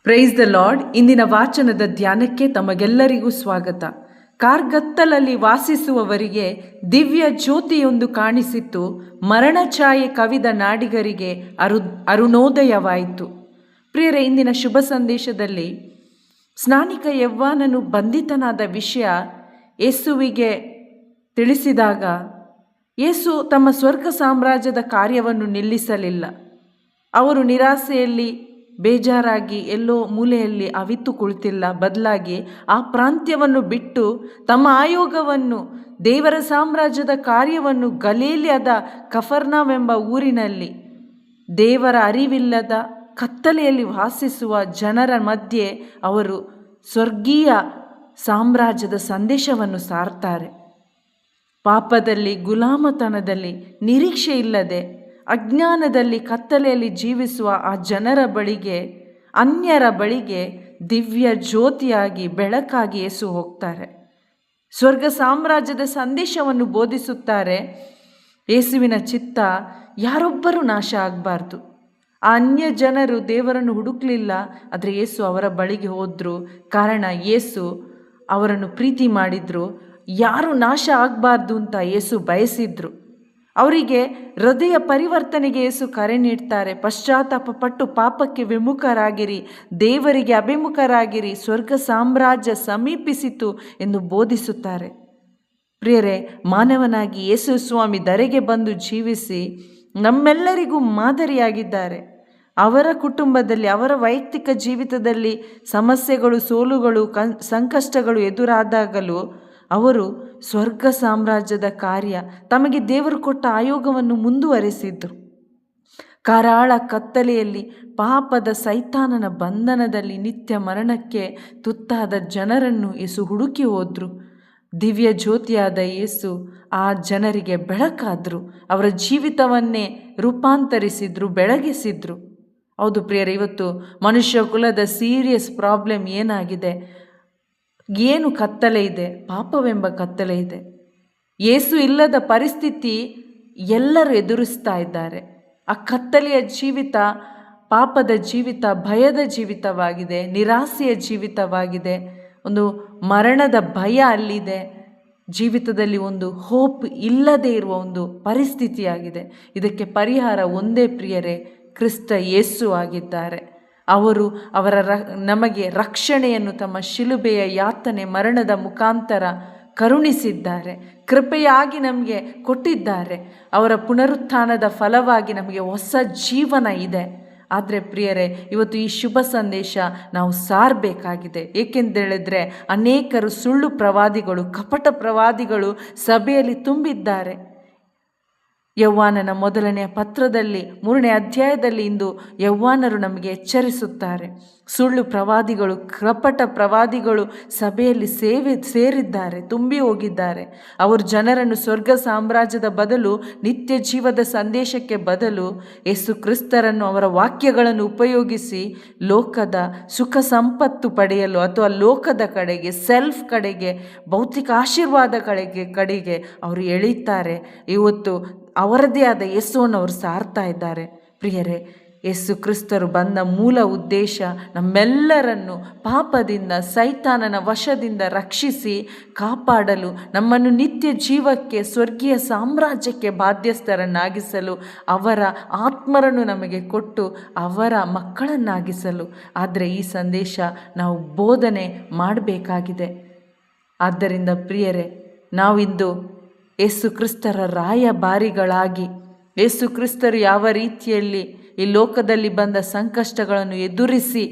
Price the lord. ಇಂದಿನ ವಾಚನದ ಧ್ಯಾನಕ್ಕೆ ತಮಗೆಲ್ಲರಿಗೂ ಸ್ವಾಗತ. ಕಾರ್ಗತ್ತಲಲ್ಲಿ ವಾಸಿಸುವವರಿಗೆ ದಿವ್ಯ ಜ್ಯೋತಿಯೊಂದು ಕಾಣಿಸಿತ್ತು. ಮರಣಛಾಯೆ ಕವಿದ ನಾಡಿಗರಿಗೆ ಅರುಣೋದಯವಾಯಿತು. ಪ್ರಿಯರೇ, ಇಂದಿನ ಶುಭ ಸಂದೇಶದಲ್ಲಿ ಸ್ನಾನಿಕ ಯವ್ವಾನನು ಬಂಧಿತನಾದ ವಿಷಯ ಯೇಸುವಿಗೆ ತಿಳಿಸಿದಾಗ ಯೇಸು ತಮ್ಮ ಸ್ವರ್ಗ ಸಾಮ್ರಾಜ್ಯದ ಕಾರ್ಯವನ್ನು ನಿಲ್ಲಿಸಲಿಲ್ಲ. ಅವರು ನಿರಾಸೆಯಲ್ಲಿ ಬೇಜಾರಾಗಿ ಎಲ್ಲೋ ಮೂಲೆಯಲ್ಲಿ ಅವಿತು ಕುಳಿತಿಲ್ಲ. ಬದಲಾಗಿ ಆ ಪ್ರಾಂತ್ಯವನ್ನು ಬಿಟ್ಟು ತಮ್ಮ ಆಯೋಗವನ್ನು, ದೇವರ ಸಾಮ್ರಾಜ್ಯದ ಕಾರ್ಯವನ್ನು ಗಲೀಲಿಯದ ಕಫರ್ನವೆಂಬ ಊರಿನಲ್ಲಿ ದೇವರ ಅರಿವಿಲ್ಲದ ಕತ್ತಲೆಯಲ್ಲಿ ವಾಸಿಸುವ ಜನರ ಮಧ್ಯೆ ಅವರು ಸ್ವರ್ಗೀಯ ಸಾಮ್ರಾಜ್ಯದ ಸಂದೇಶವನ್ನು ಸಾರ್ತಾರೆ. ಪಾಪದಲ್ಲಿ, ಗುಲಾಮತನದಲ್ಲಿ, ನಿರೀಕ್ಷೆ ಇಲ್ಲದೆ, ಅಜ್ಞಾನದಲ್ಲಿ, ಕತ್ತಲೆಯಲ್ಲಿ ಜೀವಿಸುವ ಆ ಜನರ ಬಳಿಗೆ, ಅನ್ಯರ ಬಳಿಗೆ ದಿವ್ಯ ಜ್ಯೋತಿಯಾಗಿ, ಬೆಳಕಾಗಿ ಯೇಸು ಹೋಗ್ತಾರೆ. ಸ್ವರ್ಗ ಸಾಮ್ರಾಜ್ಯದ ಸಂದೇಶವನ್ನು ಬೋಧಿಸುತ್ತಾರೆ. ಯೇಸುವಿನ ಚಿತ್ತ ಯಾರೊಬ್ಬರೂ ನಾಶ ಆಗಬಾರ್ದು. ಆ ಅನ್ಯ ಜನರು ದೇವರನ್ನು ಹುಡುಕಲಿಲ್ಲ, ಆದರೆ ಯೇಸು ಅವರ ಬಳಿಗೆ ಹೋದರು. ಕಾರಣ, ಯೇಸು ಅವರನ್ನು ಪ್ರೀತಿ ಮಾಡಿದ್ರು. ಯಾರು ನಾಶ ಆಗಬಾರ್ದು ಅಂತ ಯೇಸು ಬಯಸಿದ್ರು. ಅವರಿಗೆ ಹೃದಯ ಪರಿವರ್ತನೆಗೆ ಯೇಸು ಕರೆ ನೀಡ್ತಾರೆ. ಪಶ್ಚಾತ್ತಾಪ ಪಟ್ಟು ಪಾಪಕ್ಕೆ ವಿಮುಖರಾಗಿರಿ, ದೇವರಿಗೆ ಅಭಿಮುಖರಾಗಿರಿ, ಸ್ವರ್ಗ ಸಾಮ್ರಾಜ್ಯ ಸಮೀಪಿಸಿತು ಎಂದು ಬೋಧಿಸುತ್ತಾರೆ. ಪ್ರಿಯರೇ, ಮಾನವನಾಗಿ ಯೇಸು ಸ್ವಾಮಿ ಧರೆಗೆ ಬಂದು ಜೀವಿಸಿ ನಮ್ಮೆಲ್ಲರಿಗೂ ಮಾದರಿಯಾಗಿದ್ದಾರೆ. ಅವರ ಕುಟುಂಬದಲ್ಲಿ, ಅವರ ವೈಯಕ್ತಿಕ ಜೀವಿತದಲ್ಲಿ ಸಮಸ್ಯೆಗಳು, ಸೋಲುಗಳು, ಸಂಕಷ್ಟಗಳು ಎದುರಾದಾಗಲೂ ಅವರು ಸ್ವರ್ಗ ಸಾಮ್ರಾಜ್ಯದ ಕಾರ್ಯ, ತಮಗೆ ದೇವರು ಕೊಟ್ಟ ಆಯೋಗವನ್ನು ಮುಂದುವರೆಸಿದ್ರು. ಕರಾಳ ಕತ್ತಲೆಯಲ್ಲಿ, ಪಾಪದ ಸೈತಾನನ ಬಂಧನದಲ್ಲಿ ನಿತ್ಯ ಮರಣಕ್ಕೆ ತುತ್ತಾದ ಜನರನ್ನು ಯೇಸು ಹುಡುಕಿ ಹೋದರು. ದಿವ್ಯ ಜ್ಯೋತಿಯಾದ ಯೇಸು ಆ ಜನರಿಗೆ ಬೆಳಕಾದರು. ಅವರ ಜೀವಿತವನ್ನೇ ರೂಪಾಂತರಿಸಿದ್ರು, ಬೆಳಗಿಸಿದ್ರು. ಹೌದು ಪ್ರಿಯರೇ, ಇವತ್ತು ಮನುಷ್ಯ ಕುಲದ ಸೀರಿಯಸ್ ಪ್ರಾಬ್ಲಮ್ ಏನಾಗಿದೆ? ಏನು ಕತ್ತಲೆ ಇದೆ? ಪಾಪವೆಂಬ ಕತ್ತಲೆ ಇದೆ. ಯೇಸು ಇಲ್ಲದ ಪರಿಸ್ಥಿತಿ ಎಲ್ಲರೂ ಎದುರಿಸ್ತಾ ಇದ್ದಾರೆ. ಆ ಕತ್ತಲೆಯ ಜೀವಿತ, ಪಾಪದ ಜೀವಿತ, ಭಯದ ಜೀವಿತವಾಗಿದೆ, ನಿರಾಸೆಯ ಜೀವಿತವಾಗಿದೆ. ಒಂದು ಮರಣದ ಭಯ ಅಲ್ಲಿದೆ. ಜೀವಿತದಲ್ಲಿ ಒಂದು ಹೋಪ್ ಇಲ್ಲದೆ ಇರುವ ಒಂದು ಪರಿಸ್ಥಿತಿಯಾಗಿದೆ. ಇದಕ್ಕೆ ಪರಿಹಾರ ಒಂದೇ ಪ್ರಿಯರೇ, ಕ್ರಿಸ್ತ ಯೇಸು ಆಗಿದ್ದಾರೆ. ಅವರು ನಮಗೆ ರಕ್ಷಣೆಯನ್ನು ತಮ್ಮ ಶಿಲುಬೆಯ ಯಾತನೆ, ಮರಣದ ಮುಖಾಂತರ ಕರುಣಿಸಿದ್ದಾರೆ. ಕೃಪೆಯಾಗಿ ನಮಗೆ ಕೊಟ್ಟಿದ್ದಾರೆ. ಅವರ ಪುನರುತ್ಥಾನದ ಫಲವಾಗಿ ನಮಗೆ ಹೊಸ ಜೀವನ ಇದೆ. ಆದರೆ ಪ್ರಿಯರೇ, ಇವತ್ತು ಈ ಶುಭ ಸಂದೇಶ ನಾವು ಸಾರಬೇಕಾಗಿದೆ. ಏಕೆಂದೇಳಿದರೆ ಅನೇಕರು ಸುಳ್ಳು ಪ್ರವಾದಿಗಳು, ಕಪಟ ಪ್ರವಾದಿಗಳು ಸಭೆಯಲ್ಲಿ ತುಂಬಿದ್ದಾರೆ. ಯವ್ವಾನನ ಮೊದಲನೆಯ ಪತ್ರದಲ್ಲಿ 3ನೇ ಅಧ್ಯಾಯದಲ್ಲಿ ಇಂದು ಯವ್ವಾನರು ನಮಗೆ ಎಚ್ಚರಿಸುತ್ತಾರೆ. ಸುಳ್ಳು ಪ್ರವಾದಿಗಳು, ಕಪಟ ಪ್ರವಾದಿಗಳು ಸಭೆಯಲ್ಲಿ ಸೇರಿದ್ದಾರೆ, ತುಂಬಿ ಹೋಗಿದ್ದಾರೆ. ಅವರು ಜನರನ್ನು ಸ್ವರ್ಗ ಸಾಮ್ರಾಜ್ಯದ ಬದಲು, ನಿತ್ಯ ಜೀವದ ಸಂದೇಶಕ್ಕೆ ಬದಲು ಯೇಸು ಕ್ರಿಸ್ತರನ್ನು, ಅವರ ವಾಕ್ಯಗಳನ್ನು ಉಪಯೋಗಿಸಿ ಲೋಕದ ಸುಖ ಸಂಪತ್ತು ಪಡೆಯಲು ಅಥವಾ ಲೋಕದ ಕಡೆಗೆ, ಸೆಲ್ಫ್ ಕಡೆಗೆ, ಭೌತಿಕ ಆಶೀರ್ವಾದ ಕಡೆಗೆ ಅವರು ಎಳೀತಾರೆ. ಇವತ್ತು ಅವರದೇ ಆದ ಯೇಸುವನ್ನು ಅವರು ಸಾರ್ತಾ ಇದ್ದಾರೆ. ಪ್ರಿಯರೇ, ಯೇಸು ಕ್ರಿಸ್ತರು ಬಂದ ಮೂಲ ಉದ್ದೇಶ ನಮ್ಮೆಲ್ಲರನ್ನು ಪಾಪದಿಂದ, ಸೈತಾನನ ವಶದಿಂದ ರಕ್ಷಿಸಿ ಕಾಪಾಡಲು, ನಮ್ಮನ್ನು ನಿತ್ಯ ಜೀವಕ್ಕೆ, ಸ್ವರ್ಗೀಯ ಸಾಮ್ರಾಜ್ಯಕ್ಕೆ ಬಾಧ್ಯಸ್ಥರನ್ನಾಗಿಸಲು, ಅವರ ಆತ್ಮರನ್ನು ನಮಗೆ ಕೊಟ್ಟು ಅವರ ಮಕ್ಕಳನ್ನಾಗಿಸಲು. ಆದರೆ ಈ ಸಂದೇಶ ನಾವು ಬೋಧನೆ ಮಾಡಬೇಕಾಗಿದೆ. ಆದ್ದರಿಂದ ಪ್ರಿಯರೇ, ನಾವಿಂದು ಯೇಸು ಕ್ರಿಸ್ತರ ರಾಯಭಾರಿಗಳಾಗಿ, ಯೇಸು ಕ್ರಿಸ್ತರು ಯಾವ ರೀತಿಯಲ್ಲಿ ಈ ಲೋಕದಲ್ಲಿ ಬಂದ ಸಂಕಷ್ಟಗಳನ್ನು ಎದುರಿಸಿ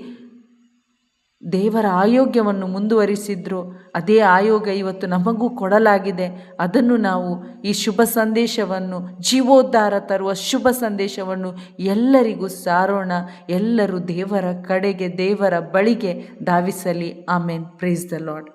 ದೇವರ ಆಯೋಗ್ಯವನ್ನು ಮುಂದುವರಿಸಿದ್ರು, ಅದೇ ಆಯೋಗ ಇವತ್ತು ನಮಗೂ ಕೊಡಲಾಗಿದೆ. ಅದನ್ನು ನಾವು ಈ ಶುಭ ಸಂದೇಶವನ್ನು, ಜೀವೋದ್ಧಾರ ತರುವ ಶುಭ ಸಂದೇಶವನ್ನು ಎಲ್ಲರಿಗೂ ಸಾರೋಣ. ಎಲ್ಲರೂ ದೇವರ ಕಡೆಗೆ, ದೇವರ ಬಳಿಗೆ ಧಾವಿಸಲಿ. ಆಮೇನ್. Praise the lord.